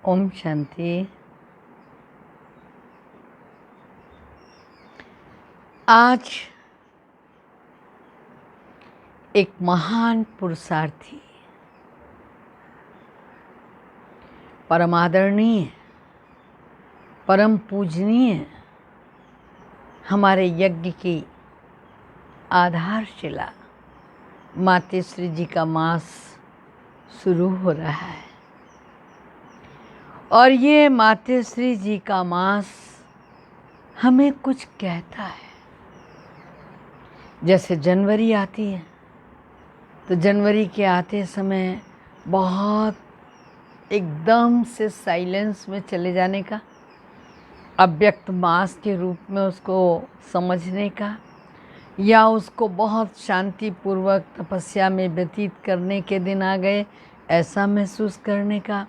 ओम शांति। आज एक महान पुरुषार्थी, परम आदरणीय, परम पूजनीय, हमारे यज्ञ की आधारशिला मातेश्री जी का मास शुरू हो रहा है। और ये मातेश्री जी का मास हमें कुछ कहता है। जैसे जनवरी आती है तो जनवरी के आते समय बहुत एकदम से साइलेंस में चले जाने का, अव्यक्त मास के रूप में उसको समझने का, या उसको बहुत शांतिपूर्वक तपस्या में व्यतीत करने के दिन आ गए ऐसा महसूस करने का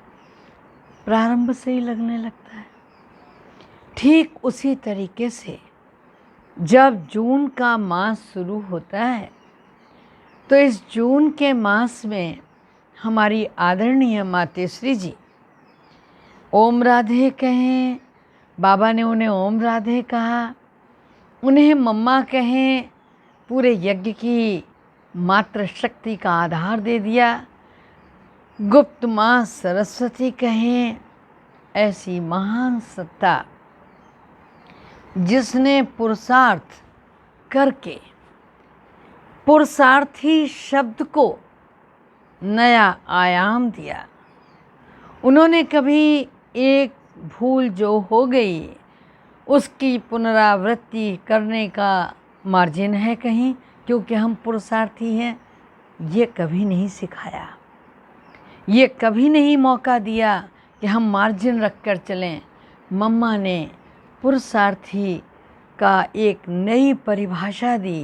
प्रारंभ से ही लगने लगता है। ठीक उसी तरीके से जब जून का मास शुरू होता है तो इस जून के मास में हमारी आदरणीय मातेश्री जी ओम राधे कहें, बाबा ने उन्हें ओम राधे कहा, उन्हें मम्मा कहें, पूरे यज्ञ की मात्र शक्ति का आधार दे दिया, गुप्त माँ सरस्वती कहें, ऐसी महान सत्ता जिसने पुरुषार्थ करके पुरुषार्थी शब्द को नया आयाम दिया। उन्होंने कभी एक भूल जो हो गई उसकी पुनरावृत्ति करने का मार्जिन है कहीं, क्योंकि हम पुरुषार्थी हैं, ये कभी नहीं सिखाया। ये कभी नहीं मौका दिया कि हम मार्जिन रख कर चलें। मम्मा ने पुरुषार्थी का एक नई परिभाषा दी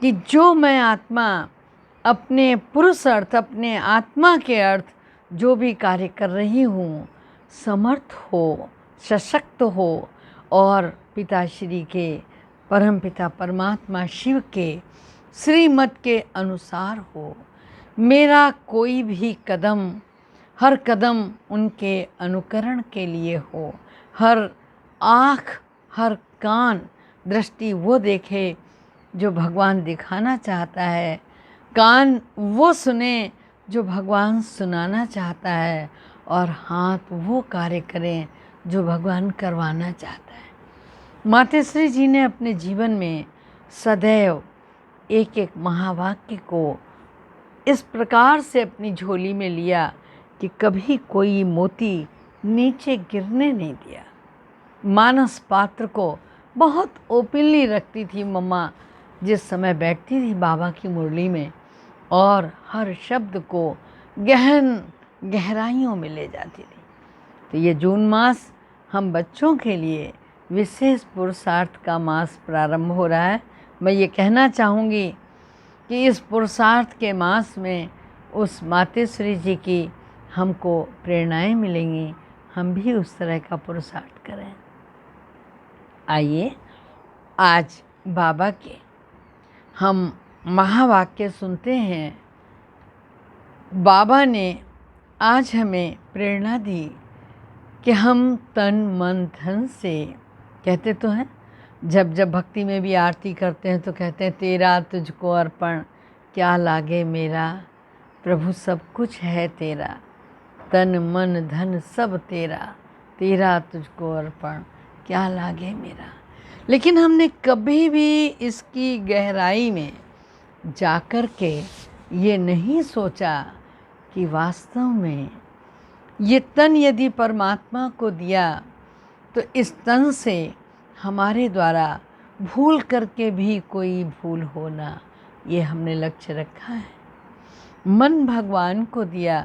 कि जो मैं आत्मा अपने पुरुष अर्थ, अपने आत्मा के अर्थ जो भी कार्य कर रही हूँ, समर्थ हो, सशक्त हो और पिताश्री के, परमपिता परमात्मा शिव के श्रीमत के अनुसार हो। मेरा कोई भी कदम, हर कदम उनके अनुकरण के लिए हो। हर आँख, हर कान, दृष्टि वो देखे जो भगवान दिखाना चाहता है, कान वो सुने जो भगवान सुनाना चाहता है, और हाथ वो कार्य करें जो भगवान करवाना चाहता है। मातेश्री जी ने अपने जीवन में सदैव एक एक महावाक्य को इस प्रकार से अपनी झोली में लिया कि कभी कोई मोती नीचे गिरने नहीं दिया। मानस पात्र को बहुत ओपनली रखती थी मम्मा जिस समय बैठती थी बाबा की मुरली में, और हर शब्द को गहन गहराइयों में ले जाती थी। तो ये जून मास हम बच्चों के लिए विशेष पुरुषार्थ का मास प्रारंभ हो रहा है। मैं ये कहना चाहूँगी कि इस पुरुषार्थ के मास में उस मातेश्री जी की हमको प्रेरणाएं मिलेंगी, हम भी उस तरह का पुरुषार्थ करें। आइए आज बाबा के हम महावाक्य सुनते हैं। बाबा ने आज हमें प्रेरणा दी कि हम तन मन धन से, कहते तो हैं जब जब भक्ति में भी आरती करते हैं तो कहते हैं तेरा तुझको अर्पण क्या लागे मेरा, प्रभु सब कुछ है तेरा, तन मन धन सब तेरा, तेरा तुझको अर्पण क्या लागे मेरा। लेकिन हमने कभी भी इसकी गहराई में जाकर के ये नहीं सोचा कि वास्तव में ये तन यदि परमात्मा को दिया तो इस तन से हमारे द्वारा भूल करके भी कोई भूल होना, ये हमने लक्ष्य रखा है। मन भगवान को दिया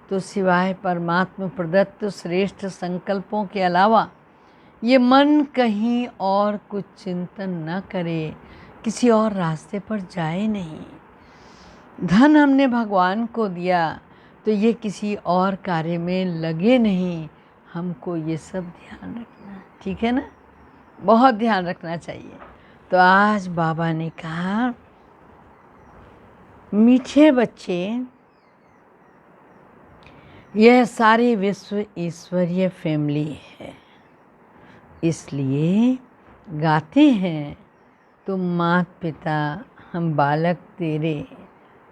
तो सिवाय परमात्मा प्रदत्त श्रेष्ठ संकल्पों के अलावा ये मन कहीं और कुछ चिंतन न करे, किसी और रास्ते पर जाए नहीं। धन हमने भगवान को दिया तो ये किसी और कार्य में लगे नहीं। हमको ये सब ध्यान रखना है, ठीक है ना, बहुत ध्यान रखना चाहिए। तो आज बाबा ने कहा, मीठे बच्चे यह सारी विश्व ईश्वरीय फैमिली है, इसलिए गाते हैं, तुम मात पिता हम बालक तेरे,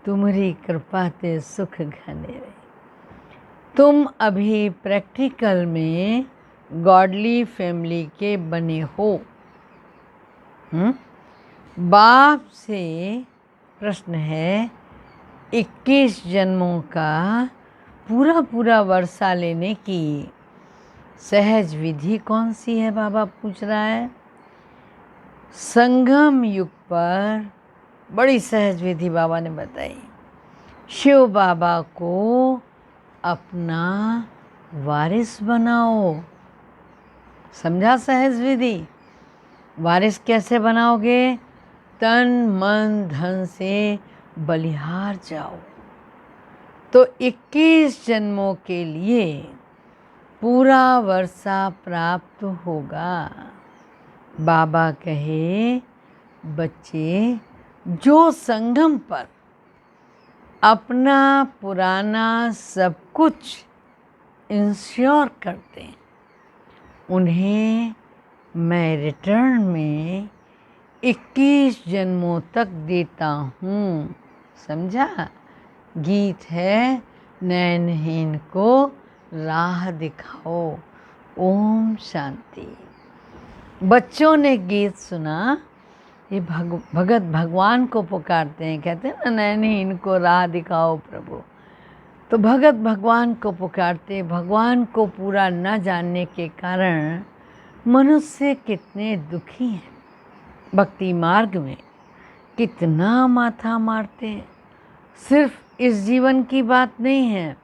तुम्हारी कृपा ते सुख घने रहे। तुम अभी प्रैक्टिकल में गॉडली फैमिली के बने हो। बाप से प्रश्न है, 21 जन्मों का पूरा पूरा वर्षा लेने की सहज विधि कौन सी है? बाबा पूछ रहा है। संगम युग पर बड़ी सहज विधि बाबा ने बताई। शिव बाबा को अपना वारिस बनाओ। समझा सहज विधि? वारिस कैसे बनाओगे? तन मन धन से बलिहार जाओ तो 21 जन्मों के लिए पूरा वर्षा प्राप्त होगा। बाबा कहे, बच्चे जो संगम पर अपना पुराना सब कुछ इंश्योर करते हैं, उन्हें मैं रिटर्न में 21 जन्मों तक देता हूँ। समझा? गीत है, नैनहीन को राह दिखाओ। ओम शांति। बच्चों ने गीत सुना, ये भगत भगवान को पुकारते हैं, कहते हैं ना, नैनहीन को राह दिखाओ प्रभु। तो भगत भगवान को पुकारते, भगवान को पूरा न जानने के कारण मनुष्य कितने दुखी हैं। भक्ति मार्ग में कितना माथा मारते हैं। सिर्फ इस जीवन की बात नहीं है,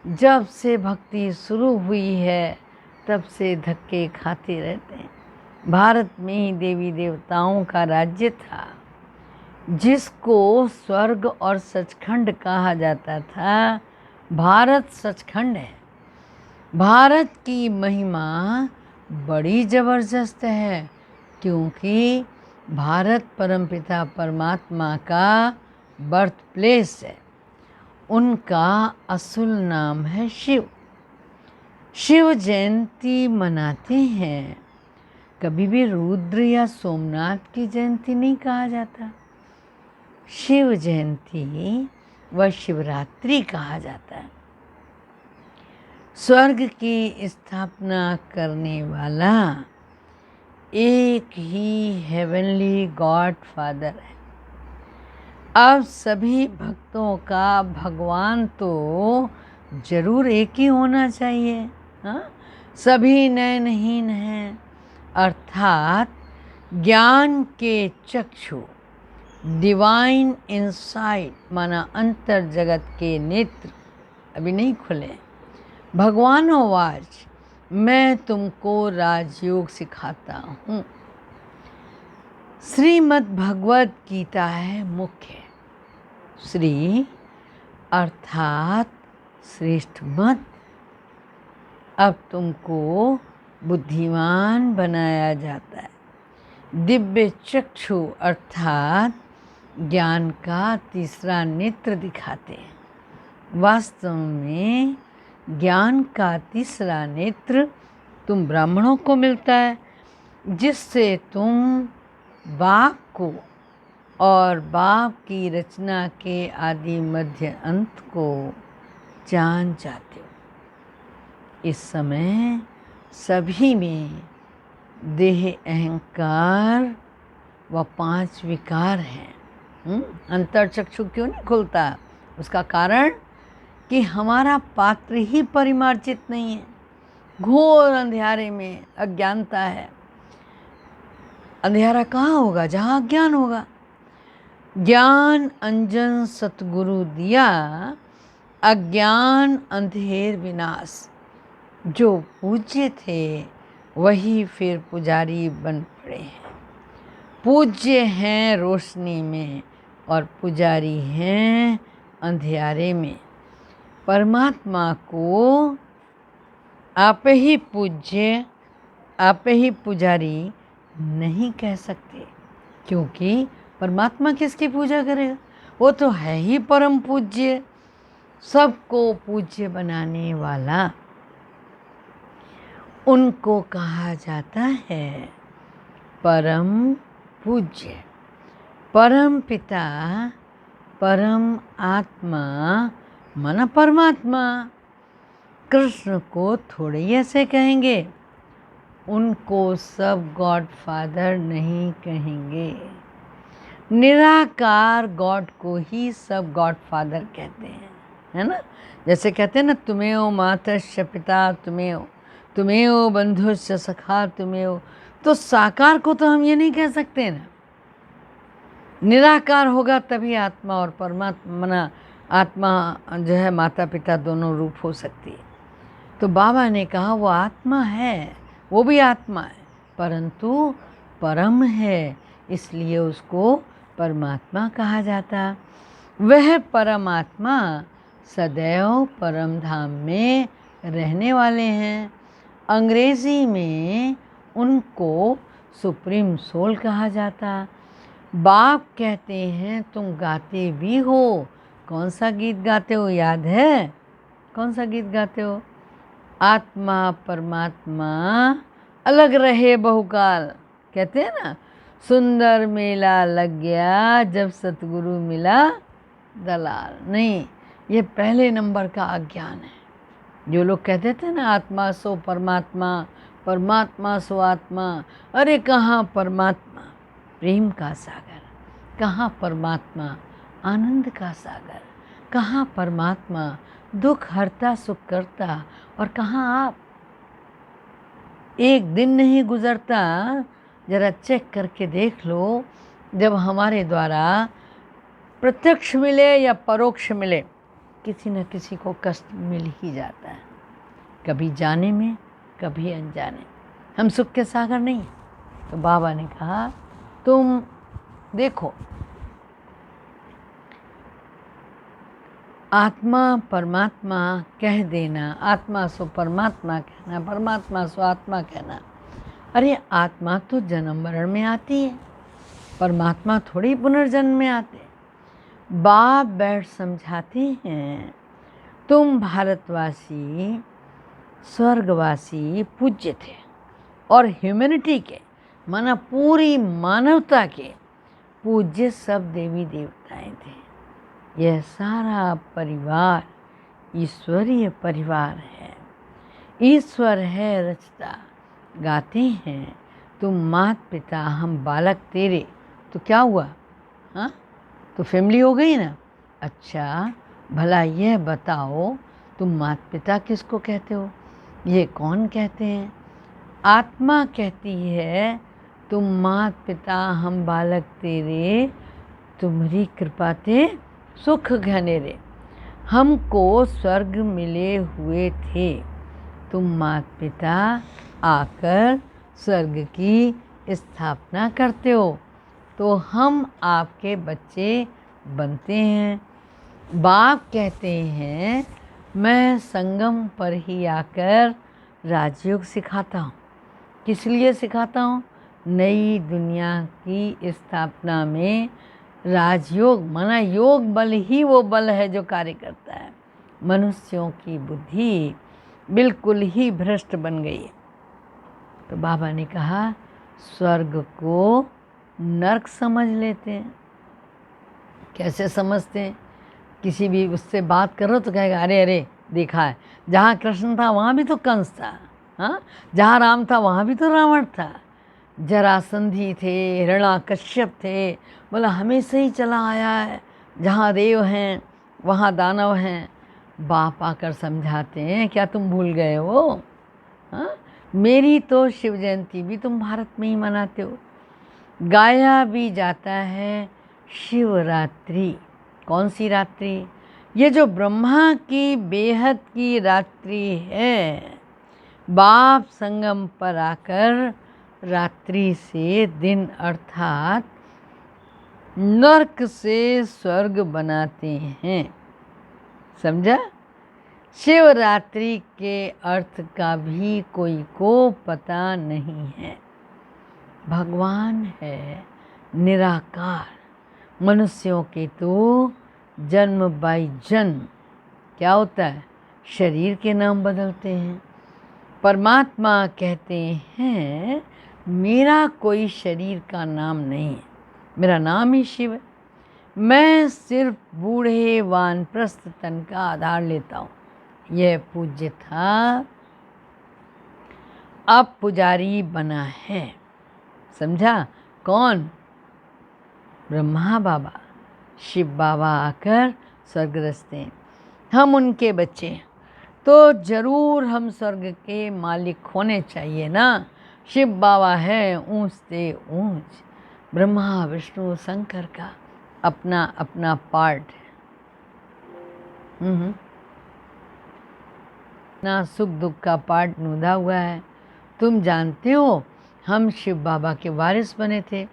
जब से भक्ति शुरू हुई है तब से धक्के खाते रहते हैं। भारत में ही देवी देवताओं का राज्य था, जिसको स्वर्ग और सचखंड कहा जाता था। भारत सचखंड है। भारत की महिमा बड़ी ज़बरदस्त है, क्योंकि भारत परमपिता परमात्मा का बर्थ प्लेस है। उनका असुल नाम है शिव। शिव जयंती मनाते हैं। कभी भी रुद्र या सोमनाथ की जयंती नहीं कहा जाता। शिव जयंती व शिवरात्रि कहा जाता है। स्वर्ग की स्थापना करने वाला एक ही हेवनली गॉड फादर है। अब सभी भक्तों का भगवान तो जरूर एक ही होना चाहिए। हाँ, सभी नयनहीन हैं, अर्थात ज्ञान के चक्षु, डिवाइन इंसाइट माना अंतर जगत के नेत्र अभी नहीं खुले। भगवानोवाच, मैं तुमको राजयोग सिखाता हूँ। श्रीमद् भगवद गीता है मुख्य। श्री अर्थात श्रेष्ठ मत। अब तुमको बुद्धिमान बनाया जाता है। दिव्य चक्षु अर्थात ज्ञान का तीसरा नेत्र दिखाते हैं। वास्तव में ज्ञान का तीसरा नेत्र तुम ब्राह्मणों को मिलता है, जिससे तुम बाप को और बाप की रचना के आदि मध्य अंत को जान जाते हो। इस समय सभी में देह, अहंकार व 5 विकार हैं। अंतर चक्षु क्यों नहीं खुलता? उसका कारण कि हमारा पात्र ही परिमार्जित नहीं है। घोर अंधेरे में अज्ञानता है। अंधेरा कहाँ होगा? जहाँ अज्ञान होगा। ज्ञान अंजन सतगुरु दिया, अज्ञान अंधेर विनाश। जो पूज्य थे वही फिर पुजारी बन पड़े हैं। पूज्य हैं रोशनी में और पुजारी हैं अंधेरे में। परमात्मा को आप ही पूज्य, आप ही पुजारी नहीं कह सकते, क्योंकि परमात्मा किसकी पूजा करेगा? वो तो है ही परम पूज्य। सबको पूज्य बनाने वाला, उनको कहा जाता है परम पूज्य। परम पिता, परम आत्मा मन परमात्मा। कृष्ण को थोड़े ही ऐसे कहेंगे, उनको सब गॉड फादर नहीं कहेंगे। निराकार गॉड को ही सब गॉड फादर कहते हैं, है ना। जैसे कहते हैं ना, तुम्हें मातश्च पिता तुम्हें बंधुश्च सखा तुम्हें। तो साकार को तो हम ये नहीं कह सकते ना, निराकार होगा तभी आत्मा और परमात्मा मना आत्मा जो है माता पिता दोनों रूप हो सकती है। तो बाबा ने कहा वो आत्मा है, वो भी आत्मा है, परंतु परम है, इसलिए उसको परमात्मा कहा जाता। वह परमात्मा सदैव परम धाम में रहने वाले हैं। अंग्रेजी में उनको सुप्रीम सोल कहा जाता। बाप कहते हैं तुम गाते भी हो, कौन सा गीत गाते हो, याद है? कौन सा गीत गाते हो? आत्मा परमात्मा अलग रहे बहुकाल, कहते हैं ना। सुंदर मेला लग गया जब सतगुरु मिला दलाल। नहीं, ये पहले नंबर का अज्ञान है। जो लोग कहते थे ना आत्मा सो परमात्मा, परमात्मा सो आत्मा, अरे कहाँ परमात्मा प्रेम का सागर, कहाँ परमात्मा आनंद का सागर, कहाँ परमात्मा दुख हरता सुख करता, और कहाँ आप। एक दिन नहीं गुजरता, जरा चेक करके देख लो, जब हमारे द्वारा प्रत्यक्ष मिले या परोक्ष मिले, किसी न किसी को कष्ट मिल ही जाता है, कभी जाने में कभी अनजाने। हम सुख के सागर नहीं। तो बाबा ने कहा तुम देखो, आत्मा परमात्मा कह देना, आत्मा सो परमात्मा कहना, परमात्मा सो आत्मा कहना। अरे आत्मा तो जन्म मरण में आती है, परमात्मा थोड़ी पुनर्जन्म में आते। बाप बैठ समझाते हैं, तुम भारतवासी स्वर्गवासी पूज्य थे, और ह्यूमैनिटी के माना पूरी मानवता के पूज्य सब देवी देवताएं थे। यह सारा परिवार ईश्वरीय परिवार है, ईश्वर है रचता। गाते हैं तुम मात पिता हम बालक तेरे, तो क्या हुआ? हाँ, तो फैमिली हो गई ना। अच्छा भला यह बताओ, तुम मात पिता किसको कहते हो? ये कौन कहते हैं? आत्मा कहती है तुम मात पिता हम बालक तेरे, तुम्हारी कृपा ते सुख घनेरे। हमको स्वर्ग मिले हुए थे, तुम मात पिता आकर स्वर्ग की स्थापना करते हो, तो हम आपके बच्चे बनते हैं। बाप कहते हैं मैं संगम पर ही आकर राजयोग सिखाता हूँ। किस लिए सिखाता हूँ? नई दुनिया की स्थापना में राजयोग माना योग बल ही वो बल है जो कार्य करता है। मनुष्यों की बुद्धि बिल्कुल ही भ्रष्ट बन गई है। तो बाबा ने कहा स्वर्ग को नर्क समझ लेते हैं। कैसे समझते हैं? किसी भी उससे बात करो तो कहेगा अरे अरे देखा है, जहाँ कृष्ण था वहाँ भी तो कंस था, हाँ, जहाँ राम था वहाँ भी तो रावण था, जरासंधी थे, हिरण्याकश्यप थे। बोला हमेशा ही चला आया है, जहाँ देव हैं वहाँ दानव हैं। बाप आकर समझाते हैं क्या तुम भूल गए हो? हाँ, मेरी तो शिव जयंती भी तुम भारत में ही मनाते हो। गाया भी जाता है शिवरात्रि। कौन सी रात्रि? ये जो ब्रह्मा की बेहद की रात्रि है। बाप संगम पर आकर रात्रि से दिन अर्थात नर्क से स्वर्ग बनाते हैं। समझा? शिवरात्रि के अर्थ का भी कोई को पता नहीं है। भगवान है निराकार, मनुष्यों के तो जन्म बाई जन्म क्या होता है? शरीर के नाम बदलते हैं। परमात्मा कहते हैं मेरा कोई शरीर का नाम नहीं है, मेरा नाम ही शिव है। मैं सिर्फ बूढ़े वानप्रस्थ तन का आधार लेता हूँ। यह पूज्य था, अब पुजारी बना है। समझा? कौन? ब्रह्मा बाबा, शिव बाबा आकर स्वर्गस्थ हैं, हम उनके बच्चे हैं, तो जरूर हम स्वर्ग के मालिक होने चाहिए ना। शिव बाबा है ऊंच से ऊंच, ब्रह्मा विष्णु शंकर का अपना अपना पार्ट है। ना सुख दुख का पार्ट नूदा हुआ है। तुम जानते हो हम शिव बाबा के वारिस बने थे।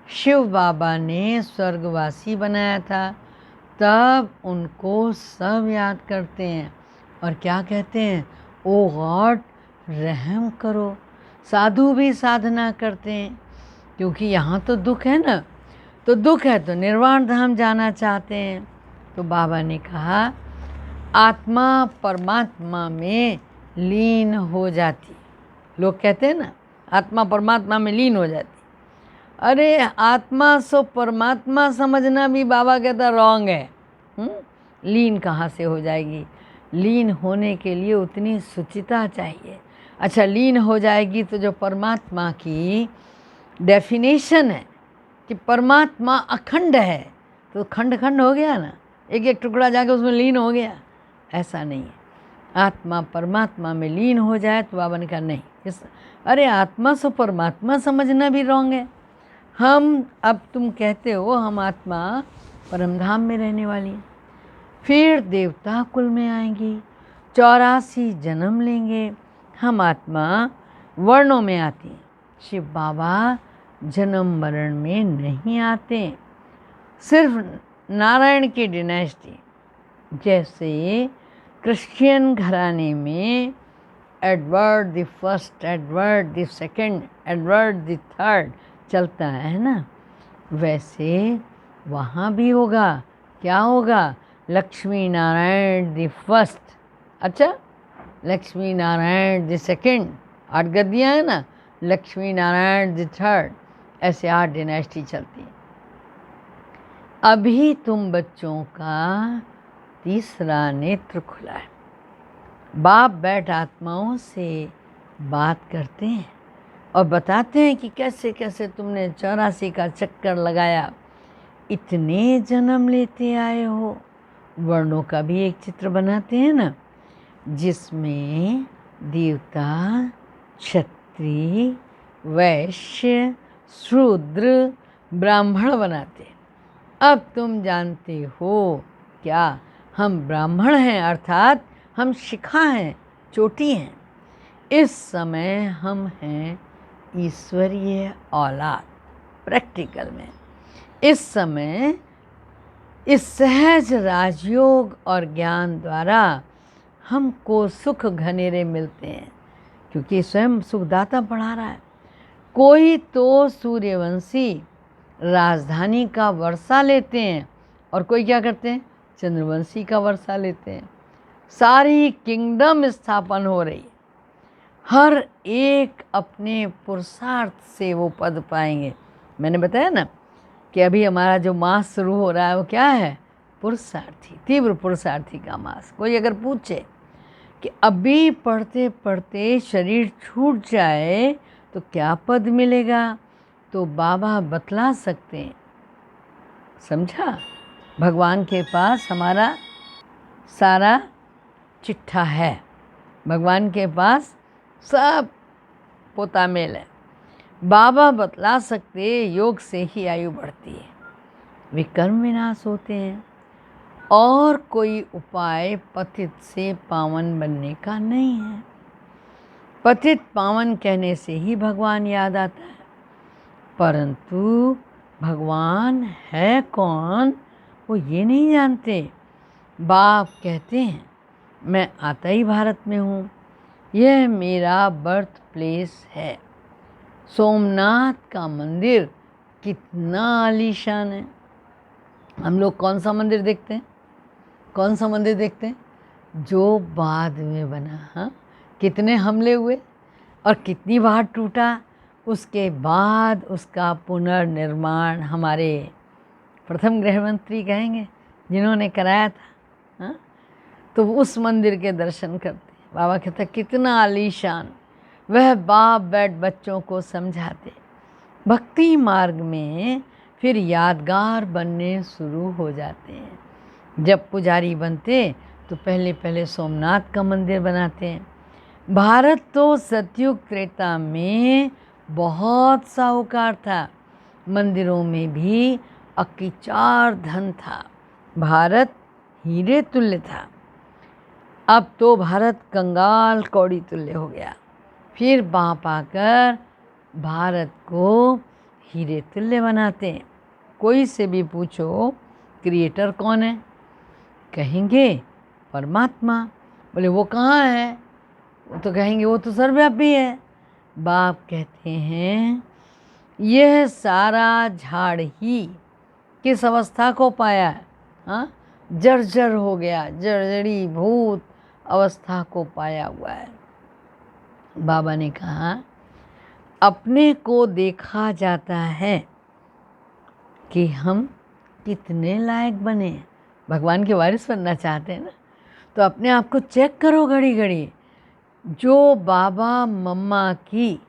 शिव बाबा ने स्वर्गवासी बनाया था, तब उनको सब याद करते हैं और क्या कहते हैं? ओ गॉड रहम करो। साधु भी साधना करते हैं, क्योंकि यहाँ तो दुख है ना, तो दुख है तो निर्वाण धाम जाना चाहते हैं। तो बाबा ने कहा आत्मा परमात्मा में लीन हो जाती। लोग कहते हैं ना आत्मा परमात्मा में लीन हो जाती। अरे आत्मा सो परमात्मा समझना भी बाबा कहता रॉन्ग है। लीन कहाँ से हो जाएगी? लीन होने के लिए उतनी सुचिता चाहिए। अच्छा, लीन हो जाएगी तो जो परमात्मा की डेफिनेशन है कि परमात्मा अखंड है, तो खंड खंड हो गया ना, एक एक टुकड़ा जाके उसमें लीन हो गया। ऐसा नहीं है। आत्मा परमात्मा में लीन हो जाए तो बाबा ने कहा नहीं, अरे आत्मा सो परमात्मा समझना भी रॉन्ग है। हम, अब तुम कहते हो हम आत्मा परमधाम में रहने वाली हैं, फिर देवता कुल में आएंगी, 84 जन्म लेंगे। हम आत्मा वर्णों में आती हैं, शिव बाबा जन्म मरण में नहीं आते, सिर्फ नारायण की डिनेस्टी। जैसे क्रिश्चियन घराने में Edward the first, Edward the second, Edward the third चलता है ना, वैसे वहाँ भी होगा। क्या होगा? लक्ष्मी नारायण द फर्स्ट, अच्छा लक्ष्मी नारायण द सेकंड, 8 गद्दियाँ हैं ना, लक्ष्मी नारायण द थर्ड, ऐसे 8 डिनेस्टी चलती है। अभी तुम बच्चों का तीसरा नेत्र खुला है। बाप बैठ आत्माओं से बात करते हैं और बताते हैं कि कैसे कैसे तुमने 84 का चक्कर लगाया, इतने जन्म लेते आए हो। वर्णों का भी एक चित्र बनाते हैं ना, जिसमें देवता, क्षत्रिय, वैश्य, शूद्र, ब्राह्मण बनाते हैं। अब तुम जानते हो क्या? हम ब्राह्मण हैं, अर्थात हम शिखा हैं, चोटी हैं। इस समय हम हैं ईश्वरीय औलाद। प्रैक्टिकल में इस समय इस सहज राजयोग और ज्ञान द्वारा हमको सुख घनेरे मिलते हैं, क्योंकि स्वयं सुखदाता पढ़ा रहा है। कोई तो सूर्यवंशी राजधानी का वर्षा लेते हैं और कोई क्या करते हैं? चंद्रवंशी का वर्षा लेते हैं। सारी किंगडम स्थापन हो रही है। हर एक अपने पुरुषार्थ से वो पद पाएंगे। मैंने बताया ना कि अभी हमारा जो मास शुरू हो रहा है वो क्या है? पुरुषार्थी, तीव्र पुरुषार्थी का मास। कोई अगर पूछे कि अभी पढ़ते पढ़ते शरीर छूट जाए तो क्या पद मिलेगा, तो बाबा बतला सकते हैं। समझा? भगवान के पास हमारा सारा चिट्ठा है, भगवान के पास सब पोता मेल है। बाबा बतला सकते, योग से ही आयु बढ़ती है, विकर्म विनाश होते हैं, और कोई उपाय पतित से पावन बनने का नहीं है। पतित पावन कहने से ही भगवान याद आता है, परंतु भगवान है कौन वो ये नहीं जानते। बाप कहते हैं मैं आता ही भारत में हूँ, यह मेरा बर्थ प्लेस है। सोमनाथ का मंदिर कितना आलीशान है। हम लोग कौन सा मंदिर देखते हैं? कौन सा मंदिर देखते हैं? जो बाद में बना। हाँ, कितने हमले हुए और कितनी बार टूटा, उसके बाद उसका पुनर्निर्माण हमारे प्रथम गृह मंत्री कहेंगे जिन्होंने कराया था। हाँ, तो उस मंदिर के दर्शन करते बाबा कहते कितना आलीशान। वह बाप बैठ बच्चों को समझाते, भक्ति मार्ग में फिर यादगार बनने शुरू हो जाते हैं। जब पुजारी बनते तो पहले पहले सोमनाथ का मंदिर बनाते हैं। भारत तो सतयुग त्रेता में बहुत साहूकार था, मंदिरों में भी अकिचार धन था, भारत हीरे तुल्य था। अब तो भारत कंगाल कौड़ी तुल्य हो गया। फिर बाप आकर भारत को हीरे तुल्य बनाते हैं। कोई से भी पूछो क्रिएटर कौन है, कहेंगे परमात्मा। बोले वो कहाँ है, वो तो कहेंगे वो तो सर्वव्यापी है। बाप कहते हैं यह सारा झाड़ ही किस अवस्था को पाया है? हाँ, जर्जर हो गया, जर्जरी भूत अवस्था को पाया हुआ है। बाबा ने कहा अपने को देखा जाता है कि हम कितने लायक बने। भगवान के वारिस बनना चाहते हैं ना, तो अपने आप को चेक करो घड़ी घड़ी। जो बाबा मम्मा की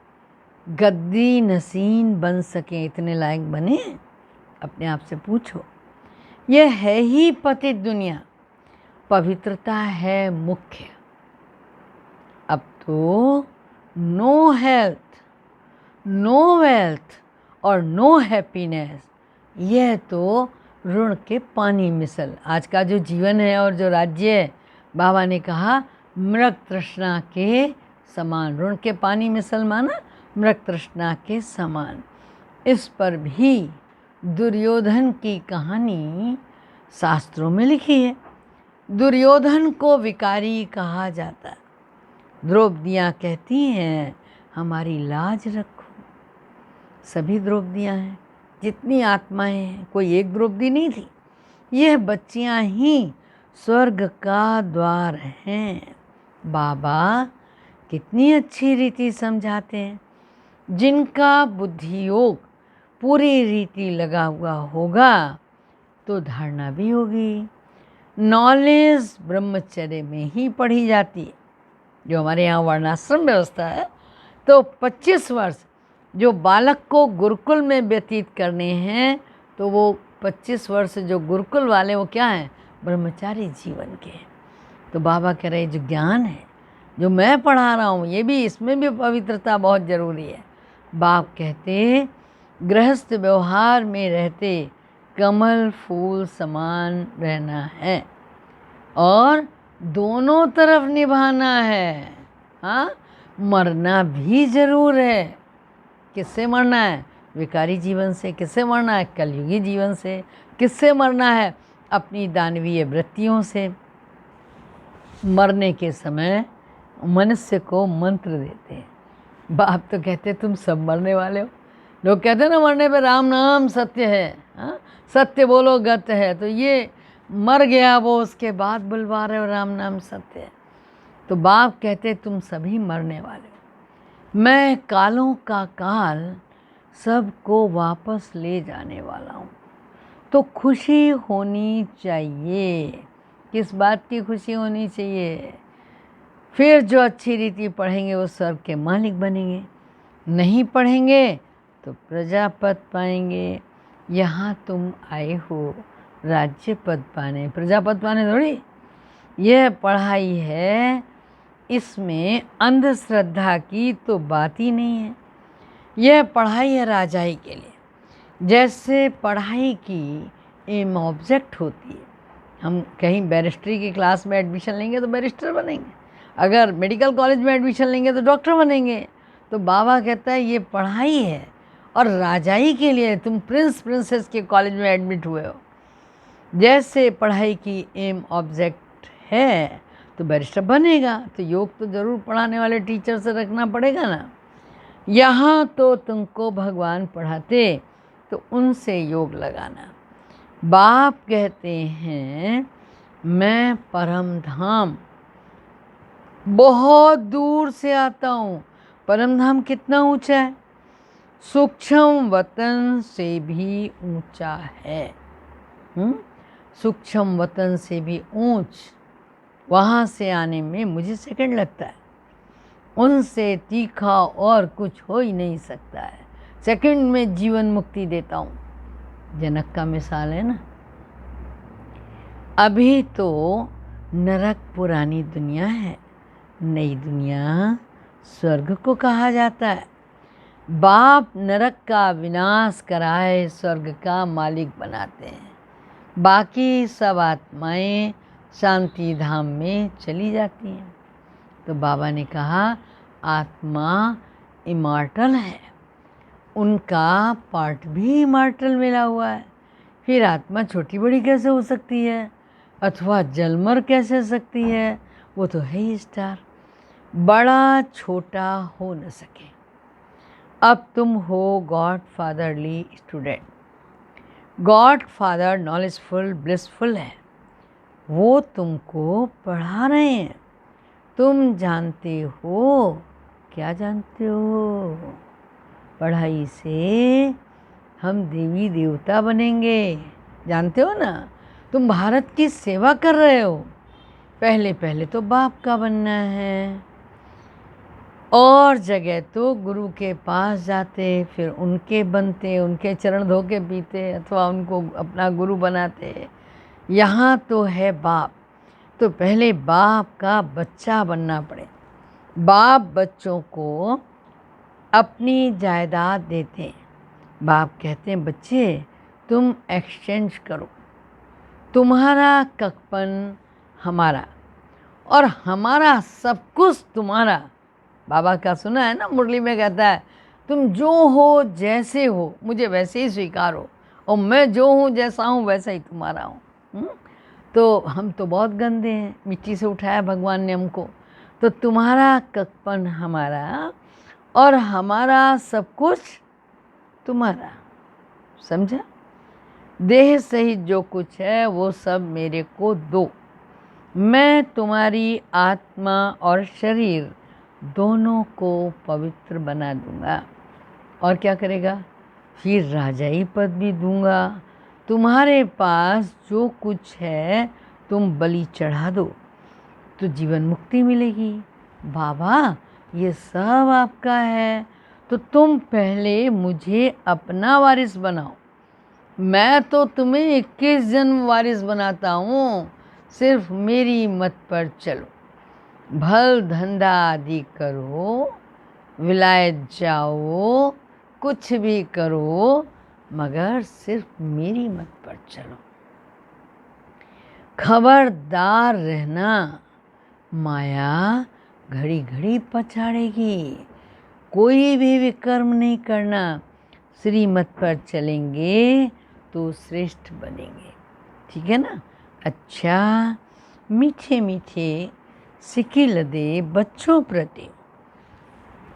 गद्दी नसीन बन सके, इतने लायक बने? अपने आप से पूछो। यह है ही पतित दुनिया, पवित्रता है मुख्य। अब तो नो हेल्थ, नो वेल्थ और नो हैप्पीनेस, यह तो ऋण के पानी मिसल। आज का जो जीवन है और जो राज्य है, बाबा ने कहा मृग तृष्णा के समान। ऋण के पानी मिसल माना मृग तृष्णा के समान। इस पर भी दुर्योधन की कहानी शास्त्रों में लिखी है। दुर्योधन को विकारी कहा जाता है। द्रौपदियाँ कहती हैं हमारी लाज रखो। सभी द्रौपदियाँ हैं, जितनी आत्माएं हैं, कोई एक द्रौपदी नहीं थी। यह बच्चियाँ ही स्वर्ग का द्वार हैं। बाबा कितनी अच्छी रीति समझाते हैं। जिनका बुद्धि योग पूरी रीति लगा हुआ होगा तो धारणा भी होगी। नॉलेज ब्रह्मचर्य में ही पढ़ी जाती है। जो हमारे यहाँ वर्णाश्रम व्यवस्था है, तो 25 वर्ष जो बालक को गुरुकुल में व्यतीत करने हैं, तो वो 25 वर्ष जो गुरुकुल वाले वो क्या हैं? ब्रह्मचारी जीवन के। तो बाबा कह रहे जो ज्ञान है जो मैं पढ़ा रहा हूँ, ये भी, इसमें भी पवित्रता बहुत ज़रूरी है। बाप कहते गृहस्थ व्यवहार में रहते कमल फूल समान रहना है और दोनों तरफ निभाना है। हाँ, मरना भी ज़रूर है। किससे मरना है? विकारी जीवन से। किससे मरना है? कलयुगी जीवन से। किससे मरना है? अपनी दानवीय वृत्तियों से। मरने के समय मनुष्य को मंत्र देते हैं। बाप तो कहते तुम सब मरने वाले हो। लोग कहते हैं ना मरने पे राम नाम सत्य है। हाँ, सत्य बोलो गत है। तो ये मर गया वो, उसके बाद बुलवा रहे हो राम नाम सत्य है। तो बाप कहते तुम सभी मरने वाले हो। मैं कालों का काल सबको वापस ले जाने वाला हूँ। तो खुशी होनी चाहिए। किस बात की खुशी होनी चाहिए? फिर जो अच्छी रीति पढ़ेंगे वो स्वर्ग के मालिक बनेंगे, नहीं पढ़ेंगे तो प्रजापद पाएंगे। यहाँ तुम आए हो राज्य पद पाने, प्रजापद पाने थोड़ी। यह पढ़ाई है, इसमें अंधश्रद्धा की तो बात ही नहीं है। यह पढ़ाई है राजाई के लिए। जैसे पढ़ाई की एम ऑब्जेक्ट होती है। हम कहीं बैरिस्ट्री की क्लास में एडमिशन लेंगे तो बैरिस्टर बनेंगे, अगर मेडिकल कॉलेज में एडमिशन लेंगे तो डॉक्टर बनेंगे। तो बाबा कहता है ये पढ़ाई है और राजाई के लिए। तुम प्रिंस प्रिंसेस के कॉलेज में एडमिट हुए हो। जैसे पढ़ाई की एम ऑब्जेक्ट है तो बैरिस्टर बनेगा, तो योग तो ज़रूर पढ़ाने वाले टीचर से रखना पड़ेगा ना। यहाँ तो तुमको भगवान पढ़ाते तो उनसे योग लगाना। बाप कहते हैं मैं परम धाम बहुत दूर से आता हूँ। परम धाम कितना ऊंचा है? सूक्ष्म वतन से भी ऊंचा है। सूक्ष्म वतन से भी ऊंच। वहाँ से आने में मुझे सेकंड लगता है। उनसे तीखा और कुछ हो ही नहीं सकता है। सेकंड में जीवन मुक्ति देता हूँ। जनक का मिसाल है ना। अभी तो नरक पुरानी दुनिया है, नई दुनिया स्वर्ग को कहा जाता है। बाप नरक का विनाश कराए स्वर्ग का मालिक बनाते हैं। बाकी सब आत्माएं शांति धाम में चली जाती हैं। तो बाबा ने कहा आत्मा इमॉर्टल है, उनका पार्ट भी इमॉर्टल मिला हुआ है। फिर आत्मा छोटी बड़ी कैसे हो सकती है, अथवा जलमर कैसे हो सकती है? वो तो है ही स्टार, बड़ा छोटा हो न सके। अब तुम हो God fatherly student. God father knowledgeful blissful है, वो तुमको पढ़ा रहे हैं। तुम जानते हो, क्या जानते हो? पढ़ाई से हम देवी देवता बनेंगे, जानते हो ना। तुम भारत की सेवा कर रहे हो। पहले पहले तो बाप का बनना है, और जगह तो गुरु के पास जाते, फिर उनके बनते, उनके चरण धो के पीते, अथवा उनको अपना गुरु बनाते। यहाँ तो है बाप, तो पहले बाप का बच्चा बनना पड़े। बाप बच्चों को अपनी जायदाद देते हैं। बाप कहते हैं बच्चे तुम एक्सचेंज करो, तुम्हारा ककपन हमारा और हमारा सब कुछ तुम्हारा। बाबा का सुना है ना, मुरली में कहता है तुम जो हो जैसे हो मुझे वैसे ही स्वीकारो, और मैं जो हूँ जैसा हूँ वैसा ही तुम्हारा हूँ। तो हम तो बहुत गंदे हैं, मिट्टी से उठाया भगवान ने हमको। तो तुम्हारा ककपन हमारा और हमारा सब कुछ तुम्हारा, समझा? देह सहित जो कुछ है वो सब मेरे को दो, मैं तुम्हारी आत्मा और शरीर दोनों को पवित्र बना दूंगा। और क्या करेगा? फिर राजाई पद भी दूंगा। तुम्हारे पास जो कुछ है तुम बलि चढ़ा दो तो जीवन मुक्ति मिलेगी। बाबा ये सब आपका है, तो तुम पहले मुझे अपना वारिस बनाओ। मैं तो तुम्हें 21 जन्म वारिस बनाता हूँ, सिर्फ मेरी मत पर चलो। भल धंधा आदि करो, विलायत जाओ, कुछ भी करो, मगर सिर्फ मेरी मत पर चलो। खबरदार रहना, माया घड़ी घड़ी पछाड़ेगी। कोई भी विकर्म नहीं करना, श्रीमत पर चलेंगे तो श्रेष्ठ बनेंगे। ठीक है ना? अच्छा, मीठे मीठे सिकिल दे बच्चों प्रति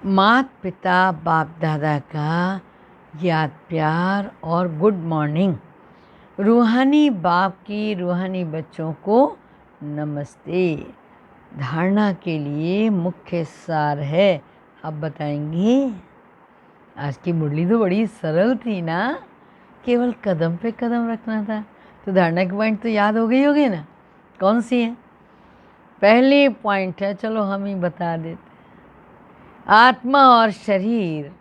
माता पिता बाप दादा का याद प्यार और गुड मॉर्निंग। रूहानी बाप की रूहानी बच्चों को नमस्ते। धारणा के लिए मुख्य सार है, अब बताएंगे। आज की मुरली तो बड़ी सरल थी ना, केवल कदम पे कदम रखना था। तो धारणा के पॉइंट तो याद हो गई होगी ना, कौन सी है? पहले पॉइंट है, चलो हम ही बता देते। आत्मा और शरीर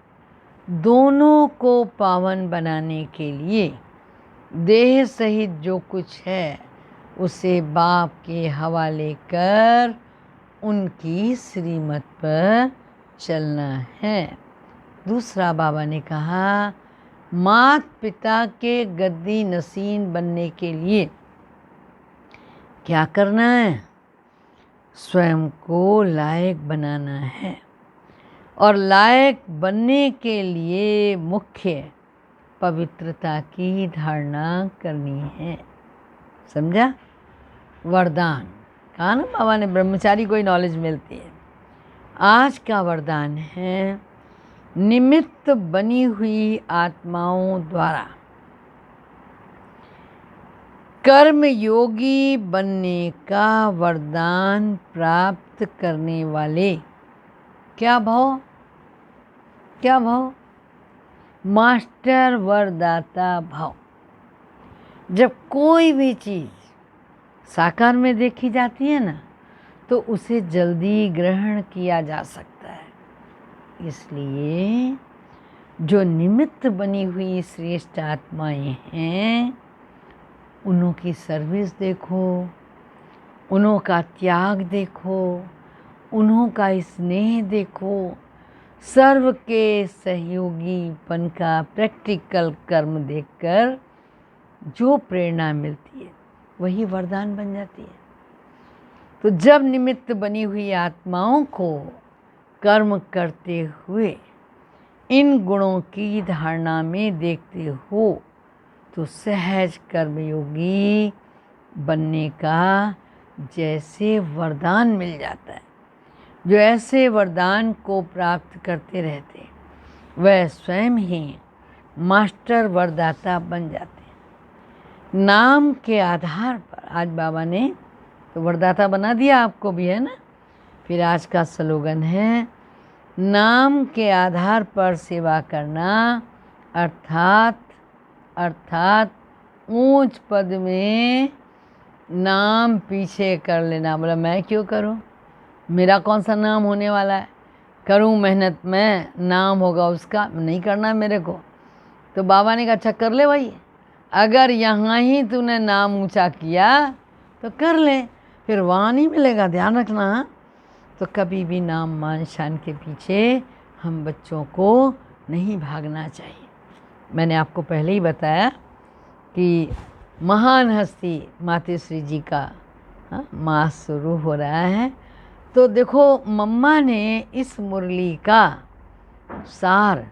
दोनों को पावन बनाने के लिए देह सहित जो कुछ है उसे बाप के हवाले कर उनकी श्रीमत पर चलना है। दूसरा बाबा ने कहा माता पिता के गद्दी नसीन बनने के लिए क्या करना है? स्वयं को लायक बनाना है, और लायक बनने के लिए मुख्य पवित्रता की धारणा करनी है। समझा? वरदान कहा ना बाबा ने, ब्रह्मचारी को ही नॉलेज मिलती है। आज का वरदान है निमित्त बनी हुई आत्माओं द्वारा कर्म योगी बनने का वरदान प्राप्त प्राप्त करने वाले क्या भाव, क्या भाव, मास्टर वरदाता भाव। जब कोई भी चीज़ साकार में देखी जाती है ना, तो उसे जल्दी ग्रहण किया जा सकता है। इसलिए जो निमित्त बनी हुई श्रेष्ठ आत्माएं हैं, उन्हों की सर्विस देखो, उन्हों का त्याग देखो, उन्हों का स्नेह देखो, सर्व के सहयोगीपन का प्रैक्टिकल कर्म देखकर जो प्रेरणा मिलती है वही वरदान बन जाती है। तो जब निमित्त बनी हुई आत्माओं को कर्म करते हुए इन गुणों की धारणा में देखते हो, तो सहज कर्मयोगी बनने का जैसे वरदान मिल जाता है। जो ऐसे वरदान को प्राप्त करते रहते, वह स्वयं ही मास्टर वरदाता बन जाते हैं। नाम के आधार पर आज बाबा ने तो वरदाता बना दिया, आपको भी है ना। फिर आज का स्लोगन है, नाम के आधार पर सेवा करना, अर्थात ऊंच पद में नाम पीछे कर लेना। बोला मैं क्यों करूं, मेरा कौन सा नाम होने वाला है, करूं मेहनत में, नाम होगा उसका, नहीं करना मेरे को। तो बाबा ने कहा अच्छा कर ले भाई, अगर यहाँ ही तूने नाम ऊंचा किया तो कर ले, फिर वहाँ नहीं मिलेगा, ध्यान रखना। तो कभी भी नाम मान शान के पीछे हम बच्चों को नहीं भागना चाहिए। मैंने आपको पहले ही बताया कि महान हस्ती मातृश्री जी का मास शुरू हो रहा है। तो देखो मम्मा ने इस मुरली का सार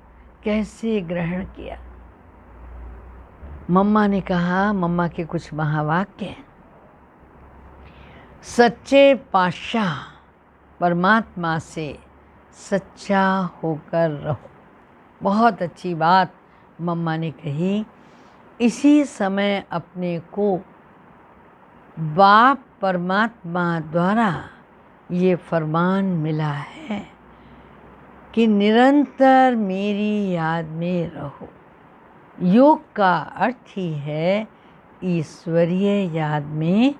कैसे ग्रहण किया। मम्मा ने कहा, मम्मा के कुछ महावाक्य हैं, सच्चे पातशाह परमात्मा से सच्चा होकर रहो। बहुत अच्छी बात मम्मा ने कही। इसी समय अपने को बाप परमात्मा द्वारा ये फरमान मिला है कि निरंतर मेरी याद में रहो। योग का अर्थ ही है ईश्वरीय याद में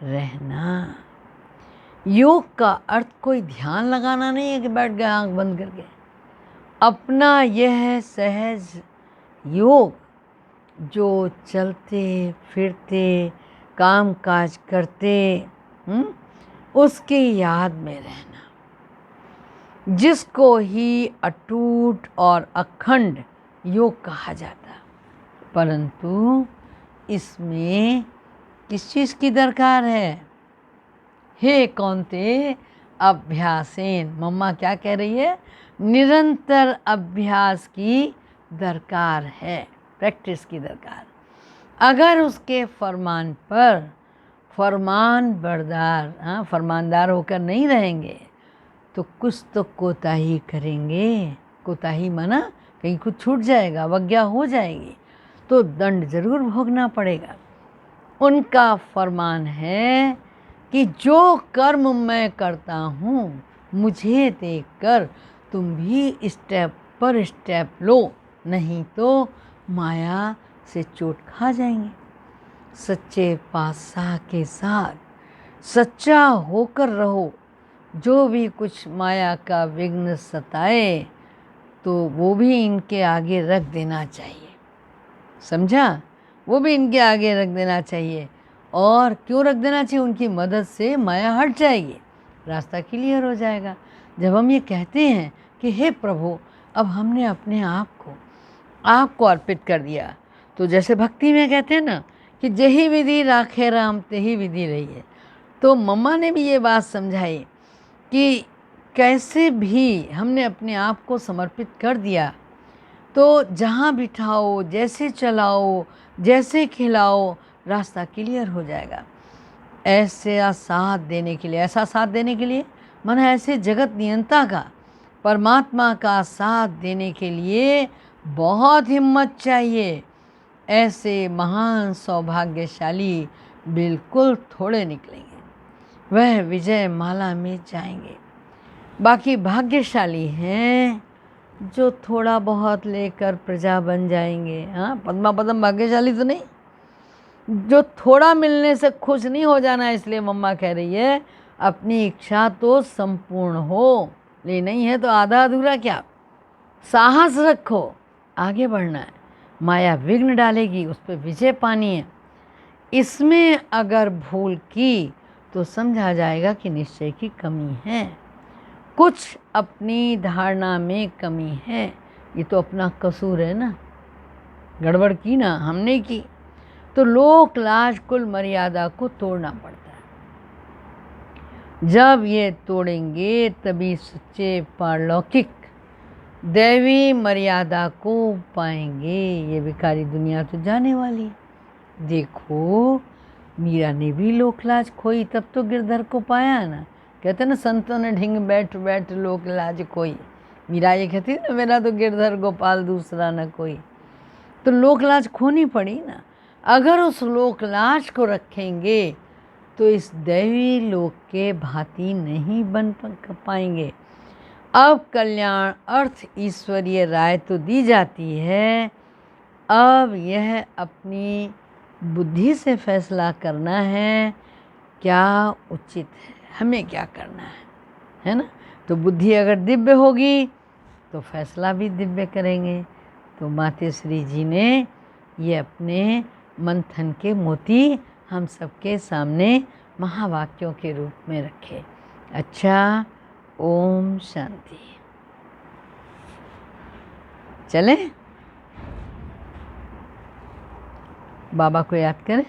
रहना। योग का अर्थ कोई ध्यान लगाना नहीं है कि बैठ गए आंख बंद करके। अपना यह सहज योग, जो चलते फिरते काम काज करते उसकी याद में रहना, जिसको ही अटूट और अखंड योग कहा जाता। परंतु इसमें किस चीज़ की दरकार है? हे कौन्ते अभ्यासेन। मम्मा क्या कह रही है? निरंतर अभ्यास की दरकार है, प्रैक्टिस की दरकार। अगर उसके फरमान पर फरमानदार होकर नहीं रहेंगे तो कुछ तो कोताही करेंगे। कोताही माना कहीं कुछ छूट जाएगा, अवज्ञा हो जाएगी तो दंड जरूर भोगना पड़ेगा। उनका फरमान है कि जो कर्म मैं करता हूँ मुझे देखकर तुम भी स्टेप पर स्टेप लो, नहीं तो माया से चोट खा जाएंगे। सच्चे पातशाह के साथ सच्चा होकर रहो। जो भी कुछ माया का विघ्न सताए तो वो भी इनके आगे रख देना चाहिए, समझा? वो भी इनके आगे रख देना चाहिए। और क्यों रख देना चाहिए? उनकी मदद से माया हट जाएगी, रास्ता क्लियर हो जाएगा। जब हम ये कहते हैं कि हे प्रभु, अब हमने अपने आप को आपको अर्पित कर दिया, तो जैसे भक्ति में कहते हैं ना कि जही विधि राखे राम तेही विधि रही है। तो मम्मा ने भी ये बात समझाई कि कैसे भी हमने अपने आप को समर्पित कर दिया तो जहाँ बिठाओ, जैसे चलाओ, जैसे खिलाओ, रास्ता क्लियर हो जाएगा। ऐसा साथ देने के लिए माना ऐसे जगत नियंता का, परमात्मा का साथ देने के लिए बहुत हिम्मत चाहिए। ऐसे महान सौभाग्यशाली बिल्कुल थोड़े निकलेंगे। वह विजय माला में जाएंगे। बाकी भाग्यशाली हैं जो थोड़ा बहुत लेकर प्रजा बन जाएंगे। हाँ, पद्मा पद्म भाग्यशाली तो नहीं, जो थोड़ा मिलने से खुश नहीं हो जाना। इसलिए मम्मा कह रही है अपनी इच्छा तो संपूर्ण हो, ले नहीं है तो आधा अधूरा क्या। साहस रखो, आगे बढ़ना है। माया विघ्न डालेगी, उस पर विजय पानी है। इसमें अगर भूल की तो समझा जाएगा कि निश्चय की कमी है, कुछ अपनी धारणा में कमी है। ये तो अपना कसूर है ना, गड़बड़ की ना हमने की, तो लोक लाज कुल मर्यादा को तोड़ना पड़ता है। जब ये तोड़ेंगे तभी सच्चे पारलौकिक दैवी मर्यादा को पाएंगे। ये विकारी दुनिया तो जाने वाली है। देखो मीरा ने भी लोक लाज खोई, तब तो गिरधर को पाया ना। कहते ना संतों ने ढिंग बैठ बैठ लोक लाज खोई। मीरा ये कहती ना मेरा तो गिरधर गोपाल दूसरा न कोई। तो लोक लाज खोनी पड़ी ना। अगर उस लोक लाज को रखेंगे तो इस दैवी लोक के भांति नहीं बन पाएंगे। अब कल्याण अर्थ ईश्वरीय राय तो दी जाती है, अब यह अपनी बुद्धि से फैसला करना है क्या उचित है, हमें क्या करना है ना। तो बुद्धि अगर दिव्य होगी तो फैसला भी दिव्य करेंगे। तो मातेश्वरी जी ने ये अपने मंथन के मोती हम सबके सामने महावाक्यों के रूप में रखे। अच्छा, ओम शांति। चलें, बाबा को याद करें।